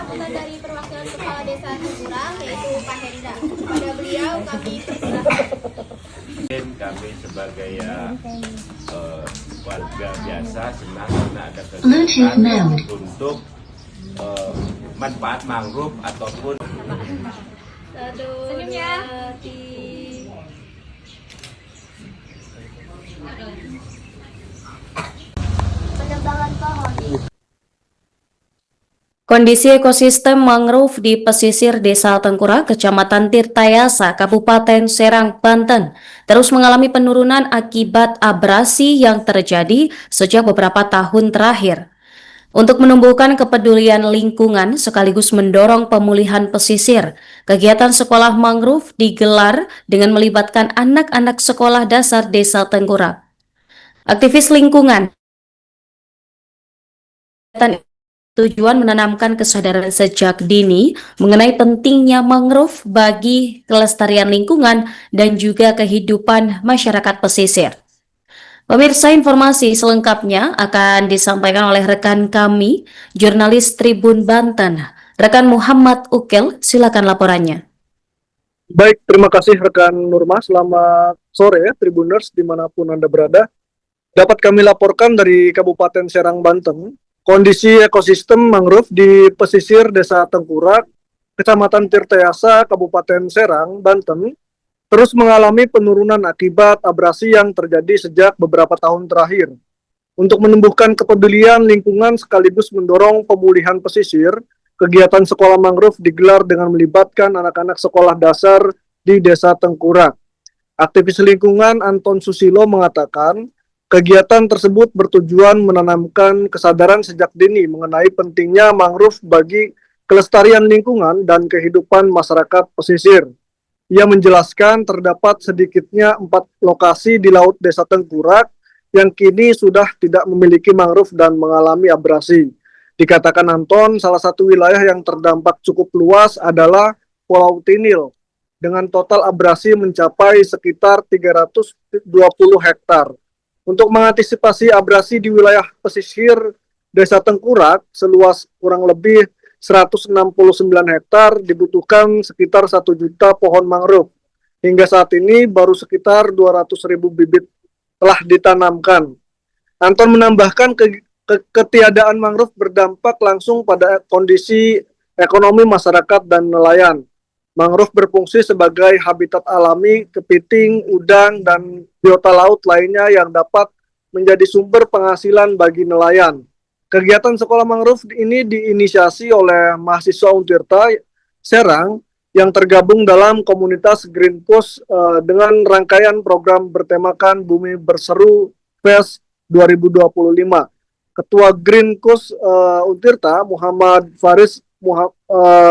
sambutan dari perwakilan Kepala Desa Tengkurang, yaitu Pak Hendra. Pada beliau kami persilahkan. Kami sebagai warga biasa senang karena ada kesempatan untuk manfaat mangrove ataupun Senyum ya. Penebangan pohon. Kondisi ekosistem mangrove di pesisir Desa Tengkurang, Kecamatan Tirtayasa, Kabupaten Serang, Banten, terus mengalami penurunan akibat abrasi yang terjadi sejak beberapa tahun terakhir. Untuk menumbuhkan kepedulian lingkungan sekaligus mendorong pemulihan pesisir, kegiatan sekolah mangrove digelar dengan melibatkan anak-anak sekolah dasar Desa Tengkurang. Aktivis lingkungan tujuan menanamkan kesadaran sejak dini mengenai pentingnya mangrove bagi kelestarian lingkungan dan juga kehidupan masyarakat pesisir. Pemirsa, informasi selengkapnya akan disampaikan oleh rekan kami, jurnalis Tribun Banten, rekan Muhammad Ukel. Silakan laporannya. Baik, terima kasih rekan Nurma. Selamat sore ya, Tribuners dimanapun Anda berada. Dapat kami laporkan dari Kabupaten Serang, Banten, kondisi ekosistem mangrove di pesisir Desa Tengkurang, Kecamatan Tirtayasa, Kabupaten Serang, Banten, terus mengalami penurunan akibat abrasi yang terjadi sejak beberapa tahun terakhir. Untuk menumbuhkan kepedulian lingkungan sekaligus mendorong pemulihan pesisir, kegiatan sekolah mangrove digelar dengan melibatkan anak-anak sekolah dasar di Desa Tengkurang. Aktivis lingkungan Anton Susilo mengatakan, kegiatan tersebut bertujuan menanamkan kesadaran sejak dini mengenai pentingnya mangrove bagi kelestarian lingkungan dan kehidupan masyarakat pesisir. Ia menjelaskan terdapat sedikitnya 4 lokasi di Laut Desa Tengkurang yang kini sudah tidak memiliki mangrove dan mengalami abrasi. Dikatakan Anton, salah satu wilayah yang terdampak cukup luas adalah Pulau Tinil, dengan total abrasi mencapai sekitar 320 hektar. Untuk mengantisipasi abrasi di wilayah pesisir Desa Tengkurang seluas kurang lebih 169 hektar dibutuhkan sekitar 1 juta pohon mangrove. Hingga saat ini baru sekitar 200.000 bibit telah ditanamkan. Anton menambahkan ketiadaan mangrove berdampak langsung pada kondisi ekonomi masyarakat dan nelayan. Mangrove berfungsi sebagai habitat alami kepiting, udang, dan biota laut lainnya yang dapat menjadi sumber penghasilan bagi nelayan. Kegiatan sekolah mangrove ini diinisiasi oleh mahasiswa Untirta Serang yang tergabung dalam komunitas Green Coast dengan rangkaian program bertemakan Bumi Berseru Fest 2025. Ketua Green Coast Untirta Muhammad Faris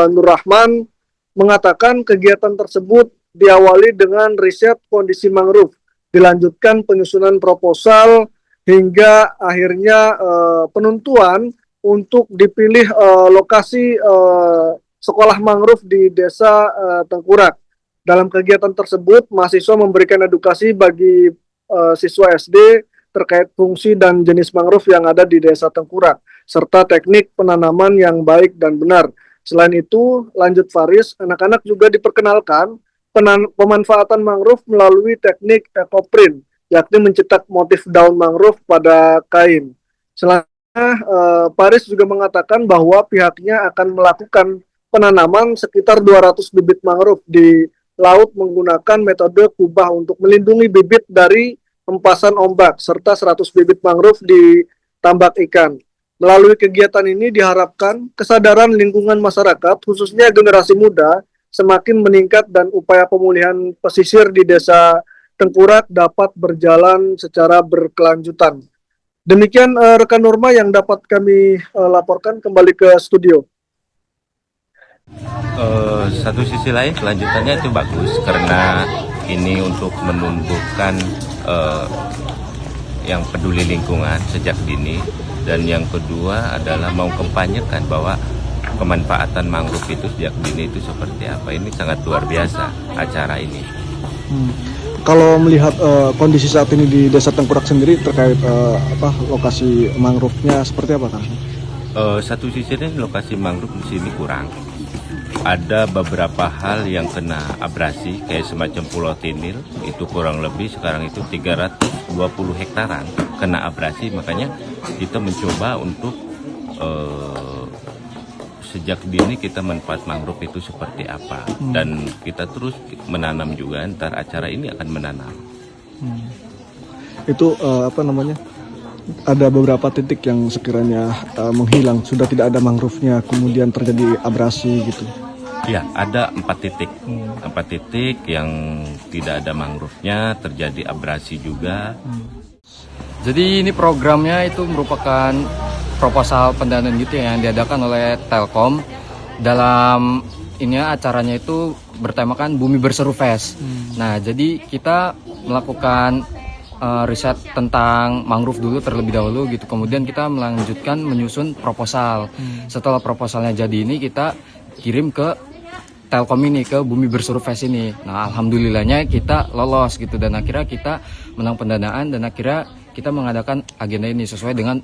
Nurrahman mengatakan kegiatan tersebut diawali dengan riset kondisi mangrove, dilanjutkan penyusunan proposal, hingga akhirnya penentuan untuk dipilih lokasi sekolah mangrove di Desa Tengkurang. Dalam kegiatan tersebut, mahasiswa memberikan edukasi bagi siswa SD terkait fungsi dan jenis mangrove yang ada di Desa Tengkurang, serta teknik penanaman yang baik dan benar. Selain itu, lanjut Faris, anak-anak juga diperkenalkan pemanfaatan mangrove melalui teknik ekoprint, yakni mencetak motif daun mangrove pada kain. Selanjutnya, Paris juga mengatakan bahwa pihaknya akan melakukan penanaman sekitar 200 bibit mangrove di laut menggunakan metode kubah untuk melindungi bibit dari hempasan ombak, serta 100 bibit mangrove di tambak ikan. Melalui kegiatan ini diharapkan kesadaran lingkungan masyarakat, khususnya generasi muda, semakin meningkat dan upaya pemulihan pesisir di Desa Tengkurang dapat berjalan secara berkelanjutan. Demikian rekan Norma yang dapat kami laporkan. Kembali ke studio. Satu sisi lain kelanjutannya itu bagus karena ini untuk menumbuhkan yang peduli lingkungan sejak dini, dan yang kedua adalah mengkampanyekan bahwa kemanfaatan mangrove itu sejak dini itu seperti apa. Ini sangat luar biasa acara ini. Kalau melihat kondisi saat ini di Desa Tengkurang sendiri terkait lokasi mangrove-nya seperti apa, Kang? Satu sisi lokasi mangrove di sini kurang. Ada beberapa hal yang kena abrasi, kayak semacam Pulau Tinil, itu kurang lebih sekarang itu 320 hektaran kena abrasi, makanya kita mencoba untuk sejak dini kita manfaat mangrove itu seperti apa, dan kita terus menanam juga, ntar acara ini akan menanam. Itu ada beberapa titik yang sekiranya menghilang, sudah tidak ada mangrove-nya, kemudian terjadi abrasi gitu. Ya, ada 4 titik. 4 titik yang tidak ada mangrove-nya, terjadi abrasi juga. Jadi ini programnya itu merupakan proposal pendanaan gitu ya, yang diadakan oleh Telkom. Dalam ini acaranya itu bertemakan Bumi Berseru Fest. Nah, jadi kita melakukan riset tentang mangrove dulu terlebih dahulu gitu. Kemudian kita melanjutkan menyusun proposal. Setelah proposalnya jadi ini kita kirim ke Telkom ini, ke Bumi Berseru Fest ini. Nah, alhamdulillahnya kita lolos gitu, dan akhirnya kita menang pendanaan, dan akhirnya kita mengadakan agenda ini sesuai dengan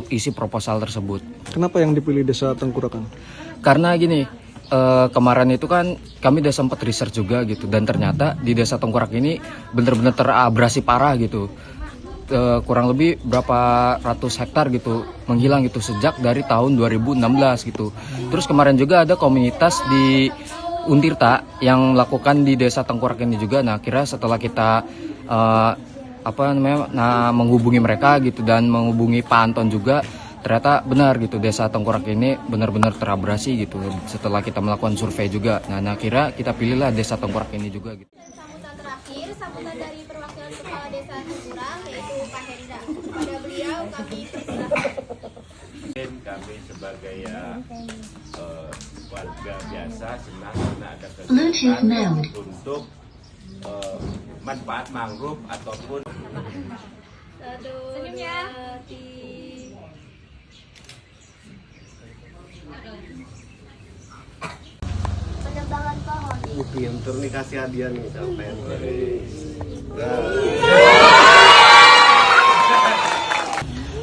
isi proposal tersebut. Kenapa yang dipilih Desa Tengkurakan? Karena gini, kemarin itu kan kami udah sempat research juga gitu, dan ternyata di Desa Tengkurak ini benar-benar terabrasi parah gitu. Kurang lebih berapa ratus hektar gitu menghilang gitu sejak dari tahun 2016 gitu. Terus kemarin juga ada komunitas di Untirta yang melakukan di Desa Tengkurak ini juga. Nah, akhirnya setelah kita menghubungi mereka gitu dan menghubungi Pak Anton juga, ternyata benar gitu Desa Tengkurak ini benar-benar terabrasi gitu setelah kita melakukan survei juga. Nah, akhirnya kita pilihlah Desa Tengkurak ini juga gitu. Sambutan terakhir, sambutan dari perwakilan Kepala Desa Tengkurang, yaitu Pak Hendra. Kepada beliau kami persilahkan. Kami sebagai warga biasa senang karena ada kegiatan untuk manfaat mangrove ataupun Senyum ya. Penebangan pohon. Pinter nih, kasih hadiah nih sampai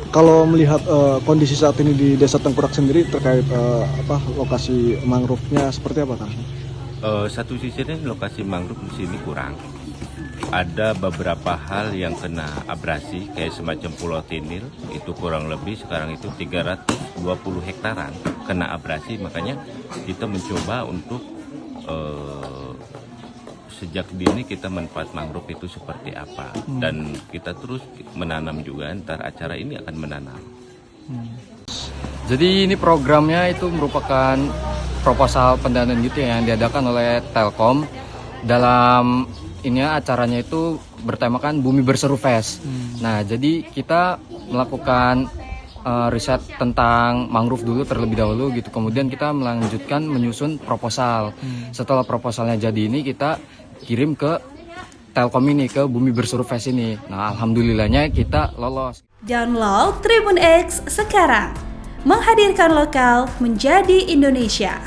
Kalau melihat kondisi saat ini di Desa Tengkurak sendiri terkait lokasi mangrove-nya seperti apa, Kang? satu sisi lokasi mangrove di sini kurang. Ada beberapa hal yang kena abrasi, kayak semacam Pulau Tinil, itu kurang lebih sekarang itu 320 hektaran kena abrasi, makanya kita mencoba untuk sejak dini kita manfaat mangrove itu seperti apa, dan kita terus menanam juga, ntar acara ini akan menanam. Jadi ini programnya itu merupakan proposal pendanaan gitu ya, yang diadakan oleh Telkom. Dalam ini acaranya itu bertemakan Bumi Berseru Fest. Nah, jadi kita melakukan riset tentang mangrove dulu terlebih dahulu gitu. Kemudian kita melanjutkan menyusun proposal. Setelah proposalnya jadi ini kita kirim ke Telkom ini, ke Bumi Berseru Fest ini. Nah, alhamdulillahnya kita lolos. Download Tribun X sekarang. Menghadirkan lokal menjadi Indonesia.